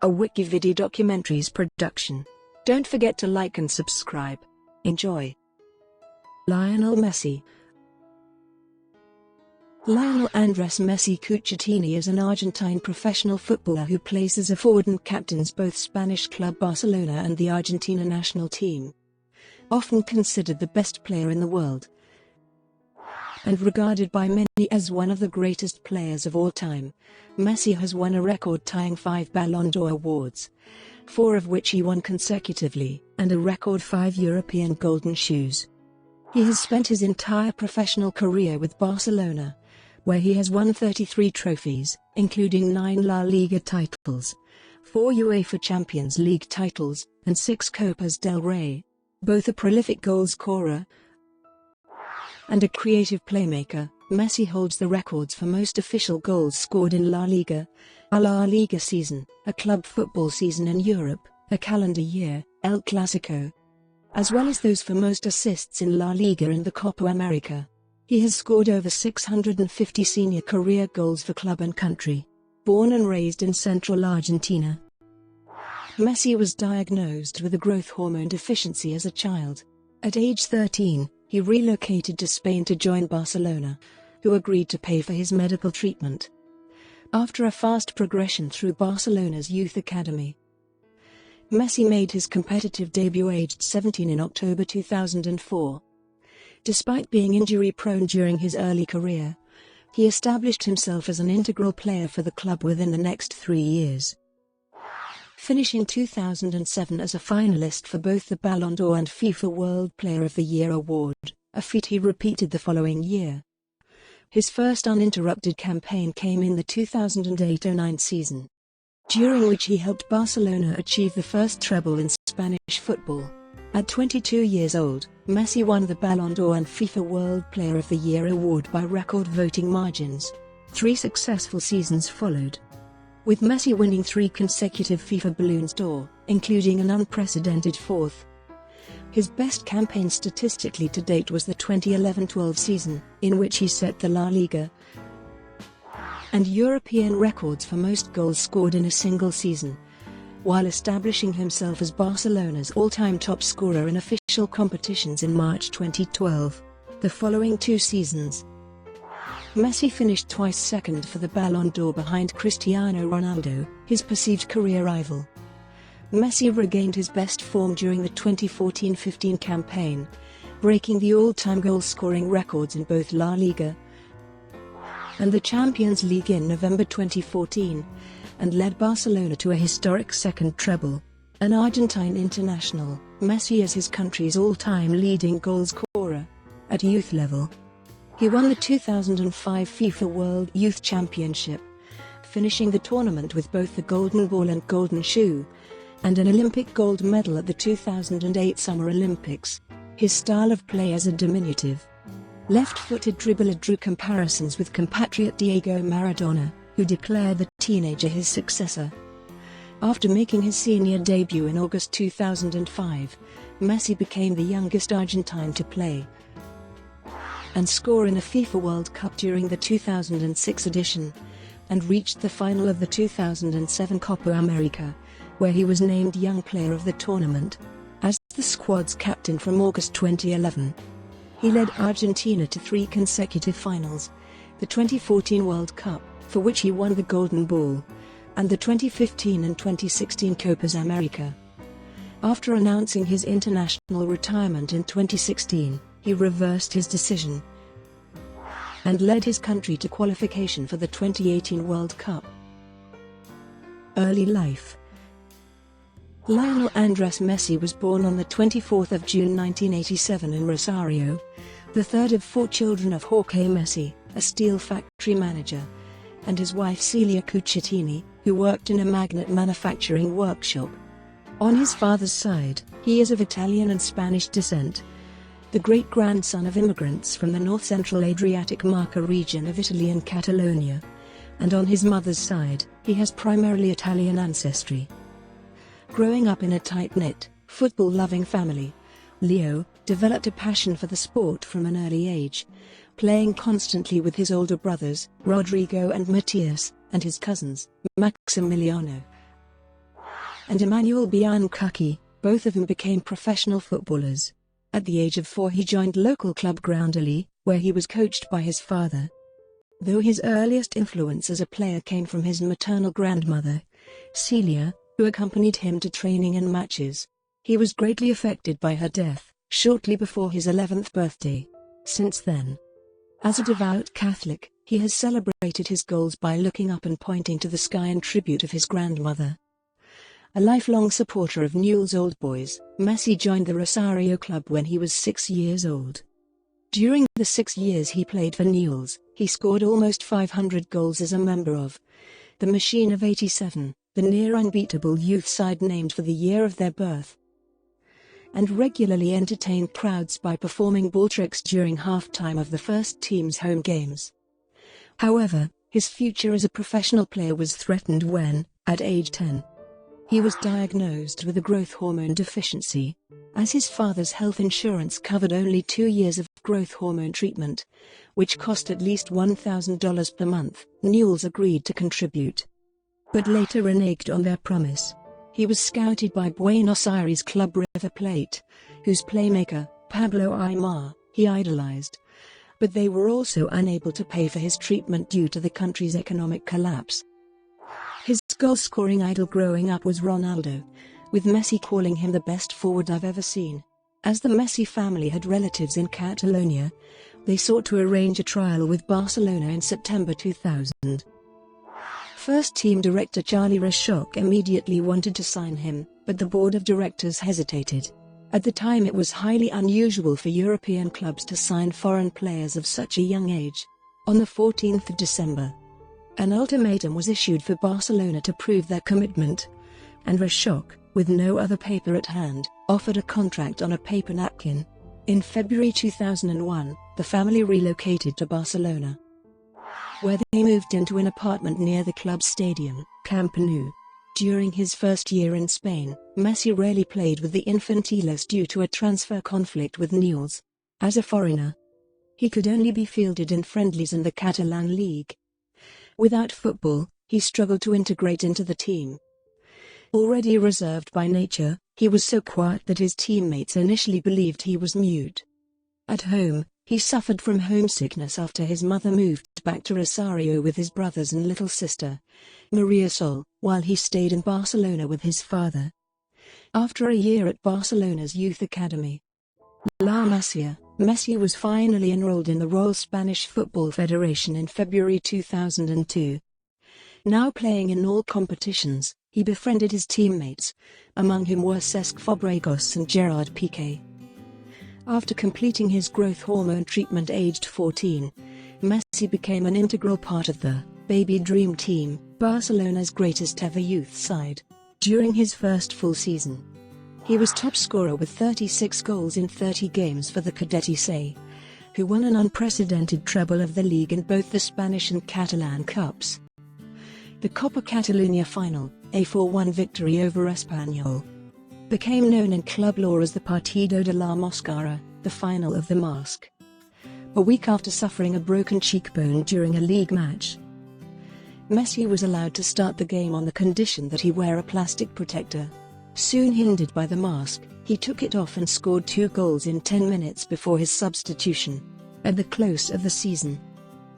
a WikiVidi documentaries production. Don't forget to like and subscribe. Enjoy. Lionel Messi. Lionel Andrés Messi Cuccittini is an Argentine professional footballer who plays as a forward and captains both Spanish club Barcelona and the Argentina national team. Often considered the best player in the world, and regarded by many as one of the greatest players of all time, Messi has won a record-tying 5 Ballon d'Or awards, 4 of which he won consecutively, and a record 5 European Golden Shoes. He has spent his entire professional career with Barcelona, where he has won 33 trophies, including 9 La Liga titles, 4 UEFA Champions League titles, and 6 Copas del Rey. Both a prolific goalscorer and a creative playmaker, Messi holds the records for most official goals scored in La Liga, a La Liga season, a club football season in Europe, a calendar year, El Clásico, as well as those for most assists in La Liga and the Copa América. He has scored over 650 senior career goals for club and country. Born and raised in central Argentina, Messi was diagnosed with a growth hormone deficiency as a child. At age 13, he relocated to Spain to join Barcelona, who agreed to pay for his medical treatment. After a fast progression through Barcelona's youth academy, Messi made his competitive debut aged 17 in October 2004. Despite being injury-prone during his early career, he established himself as an integral player for the club within the next 3 years, finishing 2007 as a finalist for both the Ballon d'Or and FIFA World Player of the Year award, a feat he repeated the following year. His first uninterrupted campaign came in the 2008-09 season, during which he helped Barcelona achieve the first treble in Spanish football. At 22 years old, Messi won the Ballon d'Or and FIFA World Player of the Year award by record voting margins. 3 successful seasons followed, with Messi winning 3 consecutive FIFA Ballon d'Or, including an unprecedented 4th. His best campaign statistically to date was the 2011-12 season, in which he set the La Liga and European records for most goals scored in a single season, while establishing himself as Barcelona's all-time top scorer in official competitions in March 2012. The following 2 seasons, Messi finished twice second for the Ballon d'Or behind Cristiano Ronaldo, his perceived career rival. Messi regained his best form during the 2014-15 campaign, breaking the all-time goal-scoring records in both La Liga and the Champions League in November 2014, and led Barcelona to a historic second treble. An Argentine international, Messi is his country's all-time leading goalscorer. At youth level, he won the 2005 FIFA World Youth Championship, finishing the tournament with both the Golden Ball and Golden Shoe, and an Olympic gold medal at the 2008 Summer Olympics. His style of play as a diminutive, left-footed dribbler drew comparisons with compatriot Diego Maradona, who declared the teenager his successor. After making his senior debut in August 2005, Messi became the youngest Argentine to play and score in a FIFA World Cup during the 2006 edition, and reached the final of the 2007 Copa América, where he was named Young Player of the tournament. As the squad's captain from August 2011, he led Argentina to 3 consecutive finals: the 2014 World Cup, for which he won the Golden Ball, and the 2015 and 2016 Copas América. After announcing his international retirement in 2016, he reversed his decision and led his country to qualification for the 2018 World Cup. Early life. Lionel Andrés Messi was born on the 24th of June 1987 in Rosario, the third of 4 children of Jorge Messi, a steel factory manager, and his wife Celia Cuccittini, who worked in a magnet manufacturing workshop. On his father's side, he is of Italian and Spanish descent, the great-grandson of immigrants from the north-central Adriatic Marca region of Italy and Catalonia, and on his mother's side, he has primarily Italian ancestry. Growing up in a tight-knit, football-loving family, Leo developed a passion for the sport from an early age, playing constantly with his older brothers, Rodrigo and Matias, and his cousins, Maximiliano and Emmanuel Biancucci, both of whom became professional footballers. At the age of 4 he joined local club Groundali, where he was coached by his father. Though his earliest influence as a player came from his maternal grandmother, Celia, who accompanied him to training and matches, he was greatly affected by her death, shortly before his 11th birthday. Since then, as a devout Catholic, he has celebrated his goals by looking up and pointing to the sky in tribute of his grandmother. A lifelong supporter of Newell's Old Boys, Messi joined the Rosario club when he was 6 years old. During the 6 years he played for Newell's, he scored almost 500 goals as a member of the Machine of '87, the near-unbeatable youth side named for the year of their birth, and regularly entertained crowds by performing ball tricks during halftime of the first team's home games. However, his future as a professional player was threatened when, at age 10, he was diagnosed with a growth hormone deficiency. As his father's health insurance covered only 2 years of growth hormone treatment, which cost at least $1,000 per month, Newell's agreed to contribute, but later reneged on their promise. He was scouted by Buenos Aires club River Plate, whose playmaker, Pablo Aimar, he idolized, but they were also unable to pay for his treatment due to the country's economic collapse. His goal-scoring idol growing up was Ronaldo, with Messi calling him the best forward I've ever seen. As the Messi family had relatives in Catalonia, they sought to arrange a trial with Barcelona in September 2000. First-team director Charlie Reixach immediately wanted to sign him, but the board of directors hesitated. At the time it was highly unusual for European clubs to sign foreign players of such a young age. On the 14th of December, an ultimatum was issued for Barcelona to prove their commitment, and Reixach, with no other paper at hand, offered a contract on a paper napkin. In February 2001, the family relocated to Barcelona, where they moved into an apartment near the club's stadium, Camp Nou. During his first year in Spain, Messi rarely played with the Infantiles due to a transfer conflict with Newell's. As a foreigner, he could only be fielded in friendlies in the Catalan League. Without football, he struggled to integrate into the team. Already reserved by nature, he was so quiet that his teammates initially believed he was mute. At home, he suffered from homesickness after his mother moved back to Rosario with his brothers and little sister, Maria Sol, while he stayed in Barcelona with his father. After a year at Barcelona's youth academy, La Masia, Messi was finally enrolled in the Royal Spanish Football Federation in February 2002. Now playing in all competitions, he befriended his teammates, among whom were Cesc Fabregas and Gerard Piqué. After completing his growth hormone treatment aged 14, Messi became an integral part of the Baby Dream team, Barcelona's greatest ever youth side. During his first full season, he was top scorer with 36 goals in 30 games for the Cadets A, who won an unprecedented treble of the league in both the Spanish and Catalan Cups. The Copa Catalunya final, a 4-1 victory over Espanyol, became known in club lore as the Partido de la Máscara, the final of the mask. A week after suffering a broken cheekbone during a league match, Messi was allowed to start the game on the condition that he wear a plastic protector. Soon hindered by the mask, he took it off and scored 2 goals in 10 minutes before his substitution. At the close of the season,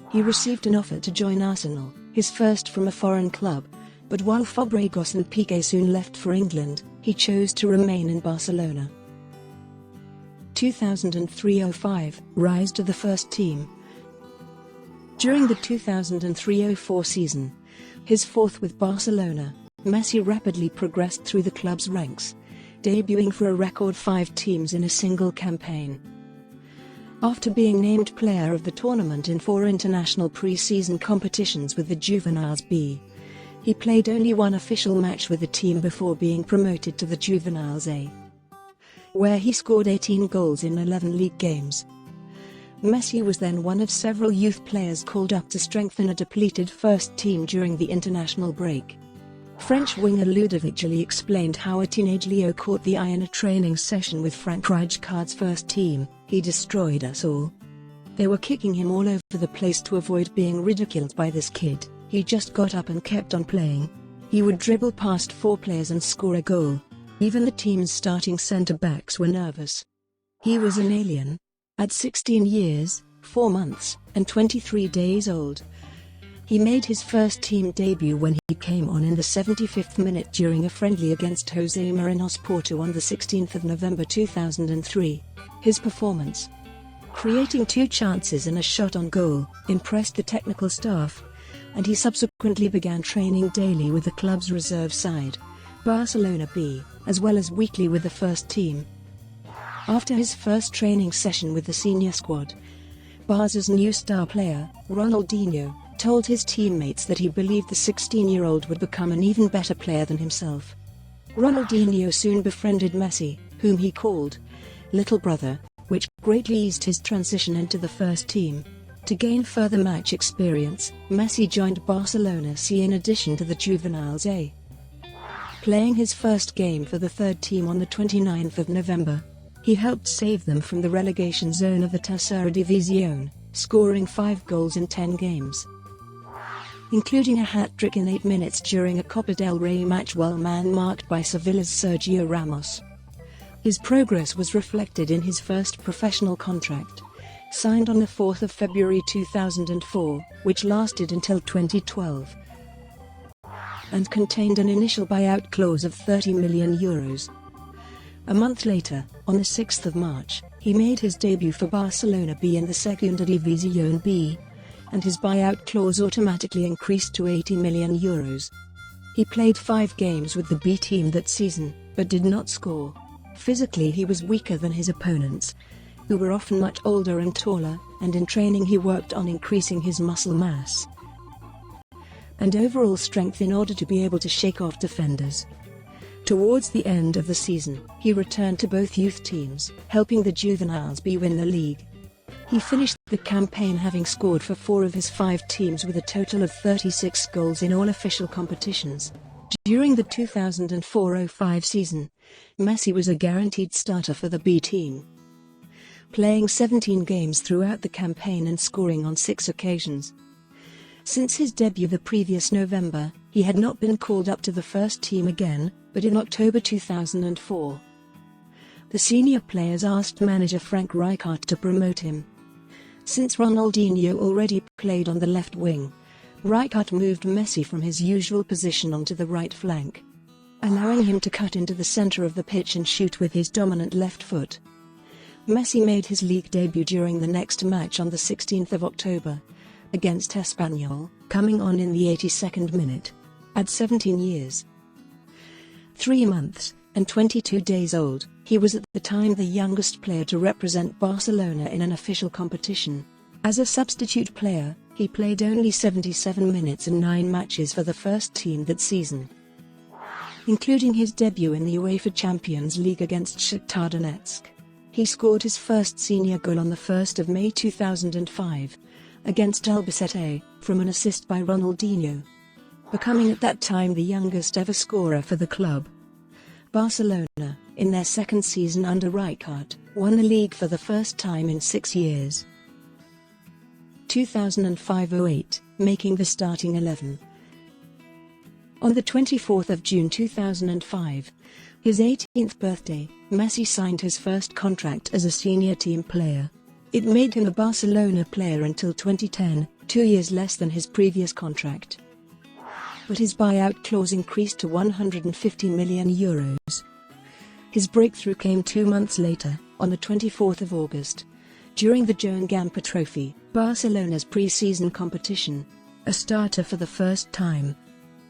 he received an offer to join Arsenal, his first from a foreign club, but while Fabregas and Piqué soon left for England, he chose to remain in Barcelona. 2003-05, rise to the first team. During the 2003-04 season, his fourth with Barcelona, Messi rapidly progressed through the club's ranks, debuting for a record 5 teams in a single campaign. After being named player of the tournament in 4 international pre-season competitions with the Juveniles B, he played only 1 official match with the team before being promoted to the Juveniles A, where he scored 18 goals in 11 league games. Messi was then one of several youth players called up to strengthen a depleted first team during the international break. French winger Ludovic Joly explained how a teenage Leo caught the eye in a training session with Frank Rijkaard's first team. "He destroyed us all. They were kicking him all over the place to avoid being ridiculed by this kid. He just got up and kept on playing. He would dribble past 4 players and score a goal. Even the team's starting centre-backs were nervous. He was an alien. At 16 years, 4 months, and 23 days old, he made his first team debut when he came on in the 75th minute during a friendly against Jose Marinos Porto on the 16th of November 2003. His performance, creating 2 chances and a shot on goal, impressed the technical staff, and he subsequently began training daily with the club's reserve side, Barcelona B, as well as weekly with the first team. After his first training session with the senior squad, Barca's new star player, Ronaldinho, told his teammates that he believed the 16-year-old would become an even better player than himself. Ronaldinho soon befriended Messi, whom he called "little brother," which greatly eased his transition into the first team. To gain further match experience, Messi joined Barcelona C in addition to the Juveniles A, playing his first game for the third team on the 29th of November. He helped save them from the relegation zone of the Tercera División, scoring 5 goals in 10 games, including a hat-trick in 8 minutes during a Copa del Rey match while man-marked by Sevilla's Sergio Ramos. His progress was reflected in his first professional contract, signed on the 4th of February 2004, which lasted until 2012, and contained an initial buyout clause of €30 million. A month later, on the 6th of March, he made his debut for Barcelona B in the Segunda División B, and his buyout clause automatically increased to €80 million. He played 5 games with the B team that season, but did not score. Physically he was weaker than his opponents, who were often much older and taller, and in training he worked on increasing his muscle mass and overall strength in order to be able to shake off defenders. Towards the end of the season, he returned to both youth teams, helping the Juveniles B win the league. He finished the campaign having scored for 4 of his 5 teams with a total of 36 goals in all official competitions. During the 2004-05 season, Messi was a guaranteed starter for the B team, playing 17 games throughout the campaign and scoring on 6 occasions. Since his debut the previous November, he had not been called up to the first team again, but in October 2004, the senior players asked manager Frank Rijkaard to promote him. Since Ronaldinho already played on the left wing, Rijkaard moved Messi from his usual position onto the right flank, allowing him to cut into the center of the pitch and shoot with his dominant left foot. Messi made his league debut during the next match on the 16th of October, against Espanyol, coming on in the 82nd minute. At 17 years, 3 months, and 22 days old, he was at the time the youngest player to represent Barcelona in an official competition. As a substitute player, he played only 77 minutes in 9 matches for the first team that season, including his debut in the UEFA Champions League against Shakhtar Donetsk. He scored his first senior goal on the 1st of May 2005, against Albacete, from an assist by Ronaldinho, becoming at that time the youngest ever scorer for the club. Barcelona, in their second season under Rijkaard, won the league for the first time in 6 years. 2005-08, making the starting 11. On the 24th of June 2005, his 18th birthday, Messi signed his first contract as a senior team player. It made him a Barcelona player until 2010, 2 years less than his previous contract. But his buyout clause increased to €150 million. His breakthrough came 2 months later, on the 24th of August, during the Joan Gamper Trophy, Barcelona's pre-season competition. A starter for the first time,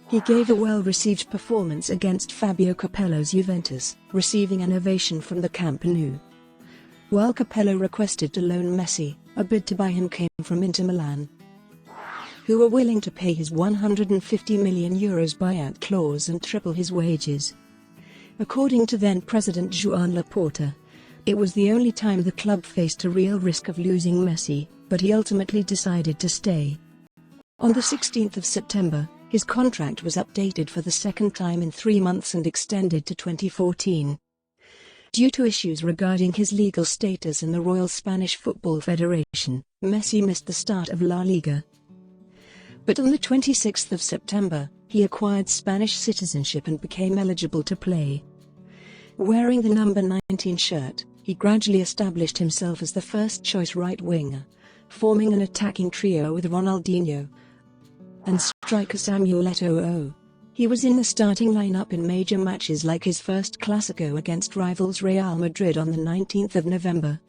he gave a well-received performance against Fabio Capello's Juventus, receiving an ovation from the Camp Nou. While Capello requested to loan Messi, a bid to buy him came from Inter Milan, who were willing to pay his €150 million buyout clause and triple his wages. According to then-President Joan Laporta, it was the only time the club faced a real risk of losing Messi, but he ultimately decided to stay. On the 16th of September, his contract was updated for the second time in 3 months and extended to 2014. Due to issues regarding his legal status in the Royal Spanish Football Federation, Messi missed the start of La Liga. But on the 26th of September, he acquired Spanish citizenship and became eligible to play. Wearing the number 19 shirt, he gradually established himself as the first-choice right winger, forming an attacking trio with Ronaldinho and striker Samuel Eto'o. He was in the starting lineup in major matches like his first Clásico against rivals Real Madrid on the 19th of November,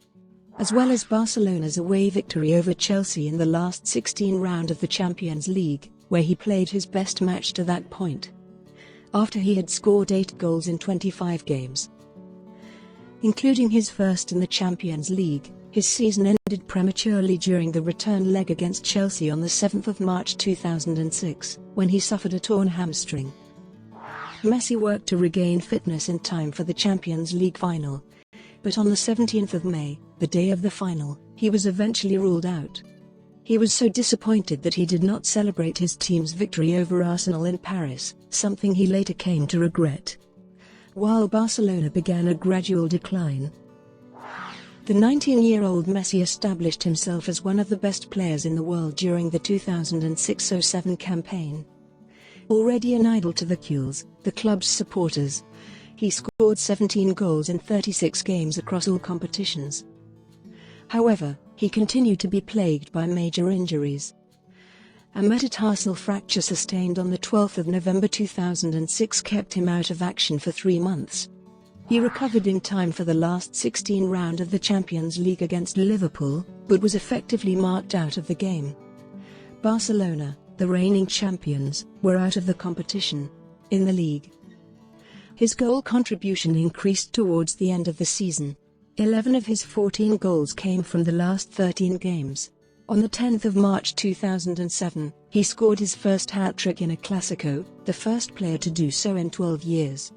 as well as Barcelona's away victory over Chelsea in the last 16 round of the Champions League, where he played his best match to that point, after he had scored 8 goals in 25 games. Including his first in the Champions League, his season ended prematurely during the return leg against Chelsea on the 7th of March 2006, when he suffered a torn hamstring. Messi worked to regain fitness in time for the Champions League final, but on the 17th of May, the day of the final, he was eventually ruled out. He was so disappointed that he did not celebrate his team's victory over Arsenal in Paris, something he later came to regret, while Barcelona began a gradual decline. The 19-year-old Messi established himself as one of the best players in the world during the 2006-07 campaign. Already an idol to the Gules, the club's supporters, he scored 17 goals in 36 games across all competitions. However, he continued to be plagued by major injuries. A metatarsal fracture sustained on the 12th of November 2006 kept him out of action for 3 months. He recovered in time for the last 16 round of the Champions League against Liverpool, but was effectively marked out of the game. Barcelona, the reigning champions, were out of the competition. In the league, his goal contribution increased towards the end of the season. 11 of his 14 goals came from the last 13 games. On the 10th of March 2007, he scored his first hat-trick in a Clásico, the first player to do so in 12 years,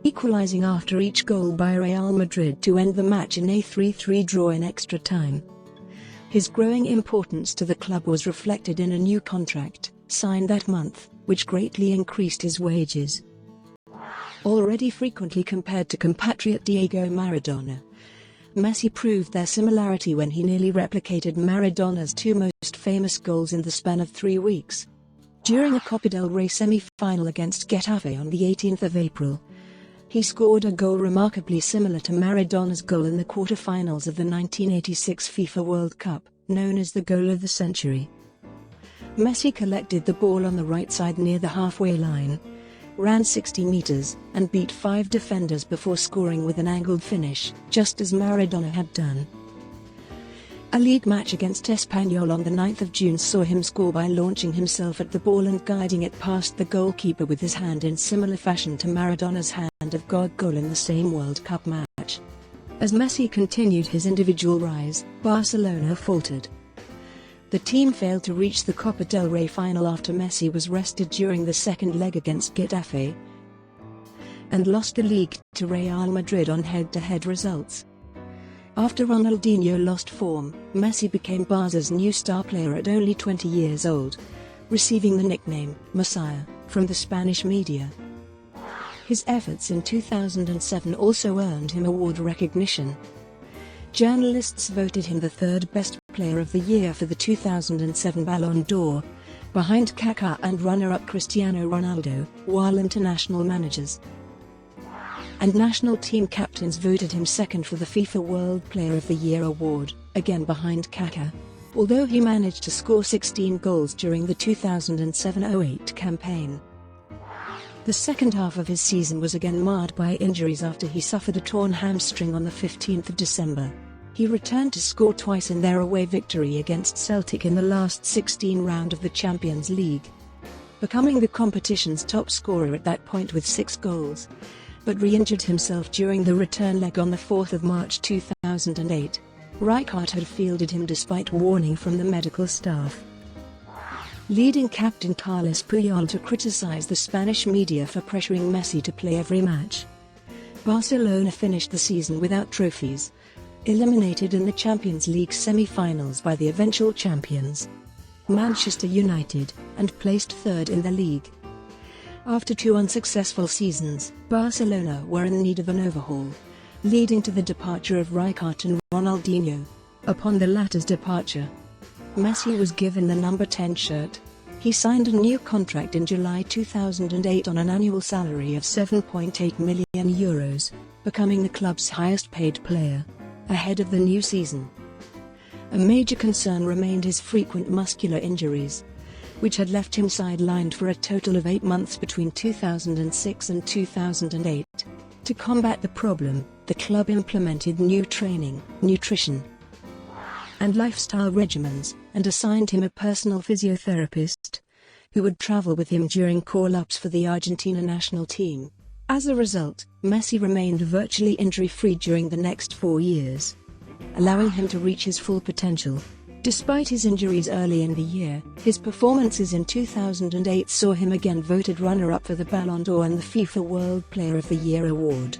equalizing after each goal by Real Madrid to end the match in a 3-3 draw in extra time. His growing importance to the club was reflected in a new contract, signed that month, which greatly increased his wages. Already frequently compared to compatriot Diego Maradona, Messi proved their similarity when he nearly replicated Maradona's 2 most famous goals in the span of 3 weeks. During a Copa del Rey semi-final against Getafe on the 18th of April, he scored a goal remarkably similar to Maradona's goal in the quarter-finals of the 1986 FIFA World Cup, known as the goal of the century. Messi collected the ball on the right side near the halfway line, ran 60 meters, and beat 5 defenders before scoring with an angled finish, just as Maradona had done. A league match against Espanyol on the 9th of June saw him score by launching himself at the ball and guiding it past the goalkeeper with his hand in similar fashion to Maradona's hand of God goal in the same World Cup match. As Messi continued his individual rise, Barcelona faltered. The team failed to reach the Copa del Rey final after Messi was rested during the second leg against Getafe, and lost the league to Real Madrid on head-to-head results. After Ronaldinho lost form, Messi became Barca's new star player at only 20 years old, receiving the nickname Messiah from the Spanish media. His efforts in 2007 also earned him award recognition. Journalists voted him the 3rd best player of the year for the 2007 Ballon d'Or, behind Kaká and runner-up Cristiano Ronaldo, while international managers and national team captains voted him 2nd for the FIFA World Player of the Year award, again behind Kaká. Although he managed to score 16 goals during the 2007-08 campaign, the second half of his season was again marred by injuries after he suffered a torn hamstring on the 15th of December. He returned to score twice in their away victory against Celtic in the last 16 round of the Champions League, becoming the competition's top scorer at that point with 6 goals, but re-injured himself during the return leg on the 4th of March 2008. Rijkaard had fielded him despite warning from the medical staff, leading captain Carles Puyol to criticize the Spanish media for pressuring Messi to play every match. Barcelona finished the season without trophies, eliminated in the Champions League semi-finals by the eventual champions, Manchester United, and placed 3rd in the league. After 2 unsuccessful seasons, Barcelona were in need of an overhaul, leading to the departure of Rijkaard and Ronaldinho. Upon the latter's departure, Messi was given the number 10 shirt. He signed a new contract in July 2008 on an annual salary of €7.8 million, becoming the club's highest-paid player, ahead of the new season. A major concern remained his frequent muscular injuries, which had left him sidelined for a total of 8 months between 2006 and 2008. To combat the problem, the club implemented new training, nutrition, and lifestyle regimens, and assigned him a personal physiotherapist, who would travel with him during call-ups for the Argentina national team. As a result, Messi remained virtually injury-free during the next 4 years, allowing him to reach his full potential. Despite his injuries early in the year, his performances in 2008 saw him again voted runner-up for the Ballon d'Or and the FIFA World Player of the Year award,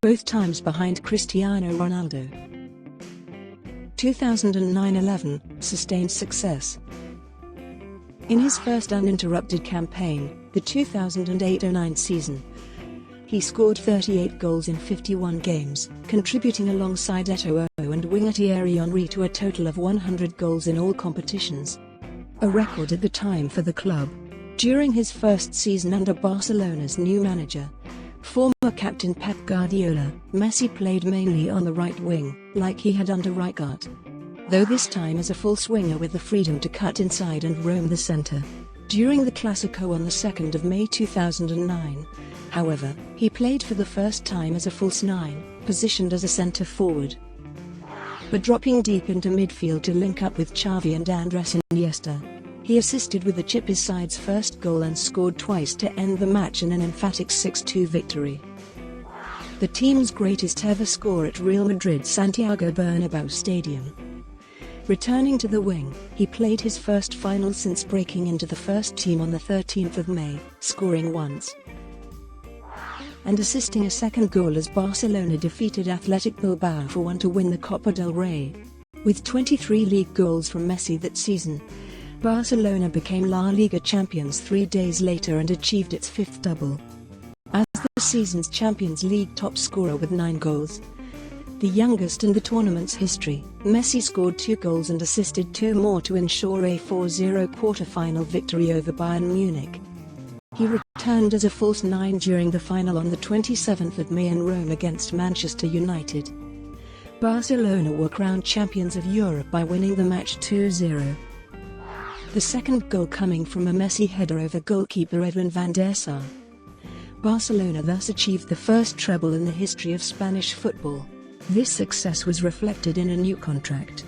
both times behind Cristiano Ronaldo. 2009-11 sustained success. In his first uninterrupted campaign, the 2008-09 season, he scored 38 goals in 51 games, contributing alongside Eto'o and winger Thierry Henry to a total of 100 goals in all competitions, a record at the time for the club. During his first season under Barcelona's new manager, former captain Pep Guardiola, Messi played mainly on the right wing, like he had under Rijkaard, though this time as a false winger with the freedom to cut inside and roam the centre. During the Clásico on the 2nd of May 2009, however, he played for the first time as a false nine, positioned as a centre-forward, but dropping deep into midfield to link up with Xavi and Andrés Iniesta. He assisted with the chip his side's first goal and scored twice to end the match in an emphatic 6-2 victory, the team's greatest ever score at Real Madrid's Santiago Bernabéu Stadium. Returning to the wing, he played his first final since breaking into the first team on the 13th of May, scoring once and assisting a second goal as Barcelona defeated Athletic Bilbao 4-1 to win the Copa del Rey. With 23 league goals from Messi that season, Barcelona became La Liga champions 3 days later and achieved its 5th double. As the season's Champions League top scorer with 9 goals, the youngest in the tournament's history, Messi scored 2 goals and assisted 2 more to ensure a 4-0 quarter-final victory over Bayern Munich. He returned as a false nine during the final on the 27th of May in Rome against Manchester United. Barcelona were crowned champions of Europe by winning the match 2-0. The second goal coming from a Messi header over goalkeeper Edwin van der Sar. Barcelona thus achieved the first treble in the history of Spanish football. This success was reflected in a new contract,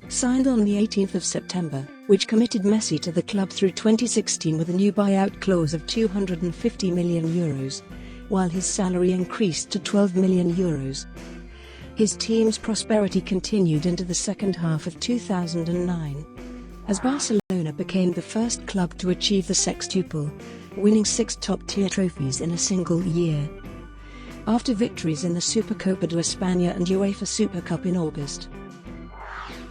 signed on the 18th of September, which committed Messi to the club through 2016 with a new buyout clause of €250 million, while his salary increased to €12 million. His team's prosperity continued into the second half of 2009, as Barcelona became the first club to achieve the sextuple, winning 6 top-tier trophies in a single year. After victories in the Supercopa de España and UEFA Super Cup in August,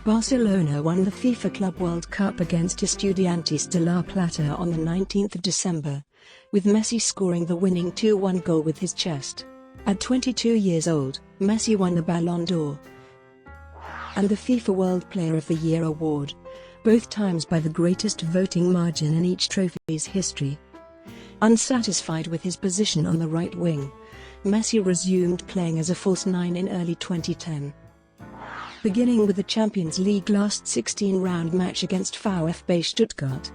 Barcelona won the FIFA Club World Cup against Estudiantes de La Plata on the 19th of December, with Messi scoring the winning 2-1 goal with his chest. At 22 years old, Messi won the Ballon d'Or and the FIFA World Player of the Year award, both times by the greatest voting margin in each trophy's history. Unsatisfied with his position on the right wing, Messi resumed playing as a false nine in early 2010. Beginning with the Champions League last 16-round match against VfB Stuttgart.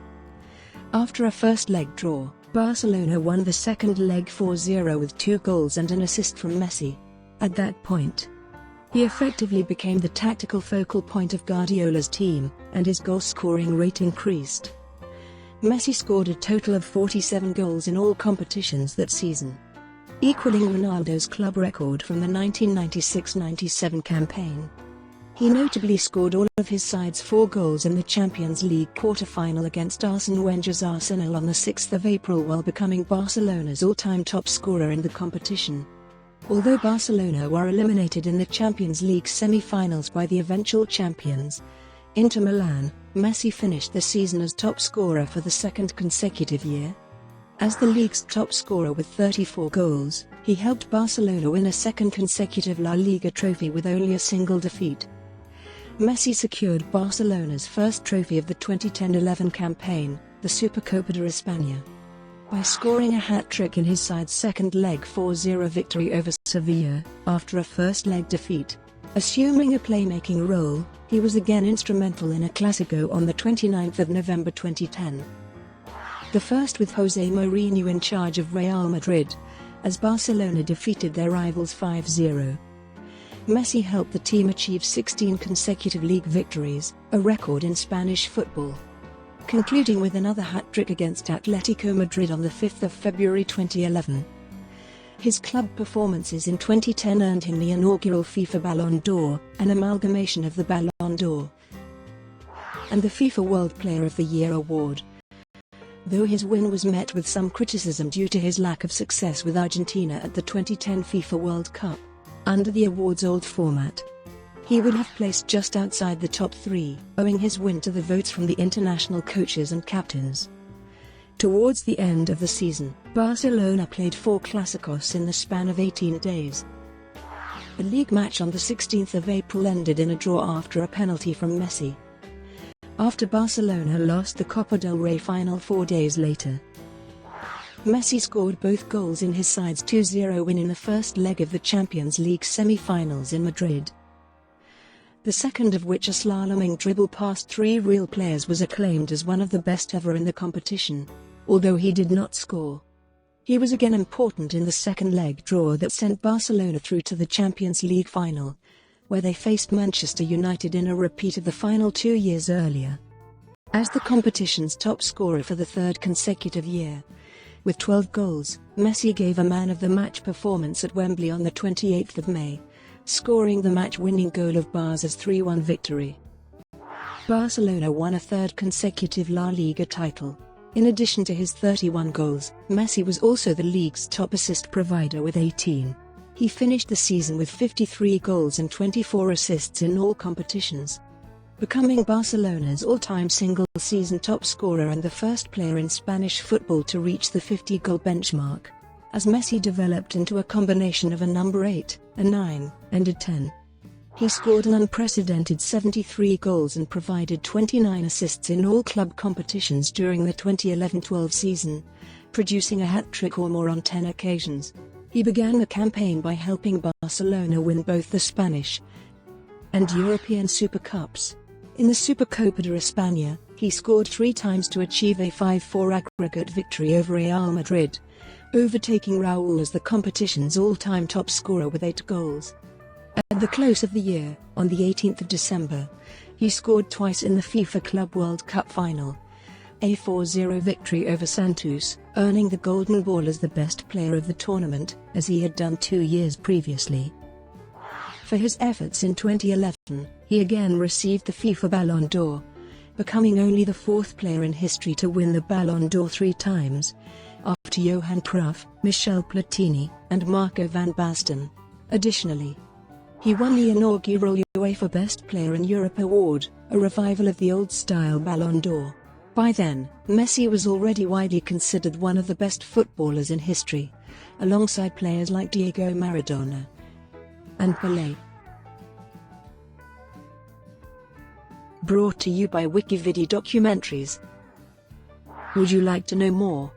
After a first-leg draw, Barcelona won the second leg 4-0 with 2 goals and an assist from Messi. At that point, he effectively became the tactical focal point of Guardiola's team, and his goal-scoring rate increased. Messi scored a total of 47 goals in all competitions that season, equaling Ronaldo's club record from the 1996-97 campaign. He notably scored all of his side's 4 goals in the Champions League quarter-final against Arsene Wenger's Arsenal on the 6th of April while becoming Barcelona's all-time top scorer in the competition. Although Barcelona were eliminated in the Champions League semi-finals by the eventual champions, Inter Milan, Messi finished the season as top scorer for the second consecutive year. As the league's top scorer with 34 goals, he helped Barcelona win a second consecutive La Liga trophy with only a single defeat. Messi secured Barcelona's first trophy of the 2010-11 campaign, the Supercopa de España, by scoring a hat-trick in his side's second leg 4-0 victory over Sevilla, after a first-leg defeat. Assuming a playmaking role, he was again instrumental in a Clásico on the 29th of November 2010. The first with José Mourinho in charge of Real Madrid, as Barcelona defeated their rivals 5-0. Messi helped the team achieve 16 consecutive league victories, a record in Spanish football, concluding with another hat-trick against Atletico Madrid on the 5th of February 2011. His club performances in 2010 earned him the inaugural FIFA Ballon d'Or, an amalgamation of the Ballon d'Or and the FIFA World Player of the Year award. Though his win was met with some criticism due to his lack of success with Argentina at the 2010 FIFA World Cup, under the award's old format, he would have placed just outside the top three, owing his win to the votes from the international coaches and captains. Towards the end of the season, Barcelona played 4 Clásicos in the span of 18 days. The league match on the 16th of April ended in a draw after a penalty from Messi, after Barcelona lost the Copa del Rey final 4 days later. Messi scored both goals in his side's 2-0 win in the first leg of the Champions League semi-finals in Madrid, the second of which, a slaloming dribble past 3 real players, was acclaimed as one of the best ever in the competition, although he did not score. He was again important in the second leg draw that sent Barcelona through to the Champions League final, where they faced Manchester United in a repeat of the final 2 years earlier. As the competition's top scorer for the third consecutive year, with 12 goals, Messi gave a man-of-the-match performance at Wembley on the 28th of May, scoring the match-winning goal of Barca's 3-1 victory. Barcelona won a third consecutive La Liga title. In addition to his 31 goals, Messi was also the league's top assist provider with 18. He finished the season with 53 goals and 24 assists in all competitions, becoming Barcelona's all-time single-season top scorer and the first player in Spanish football to reach the 50-goal benchmark, as Messi developed into a combination of a number 8, a 9, and a 10. He scored an unprecedented 73 goals and provided 29 assists in all club competitions during the 2011-12 season, producing a hat-trick or more on 10 occasions. He began the campaign by helping Barcelona win both the Spanish and European Super Cups. In the Supercopa de España, he scored 3 times to achieve a 5-4 aggregate victory over Real Madrid, overtaking Raúl as the competition's all-time top scorer with 8 goals. At the close of the year, on the 18th of December, he scored twice in the FIFA Club World Cup final, a 4-0 victory over Santos, earning the Golden Ball as the best player of the tournament, as he had done 2 years previously. For his efforts in 2011, he again received the FIFA Ballon d'Or, becoming only the 4th player in history to win the Ballon d'Or 3 times, after Johan Cruyff, Michel Platini, and Marco van Basten. Additionally, he won the inaugural UEFA Best Player in Europe award, a revival of the old-style Ballon d'Or. By then, Messi was already widely considered one of the best footballers in history, alongside players like Diego Maradona and Pelé. Brought to you by WikiVidi Documentaries. Would you like to know more?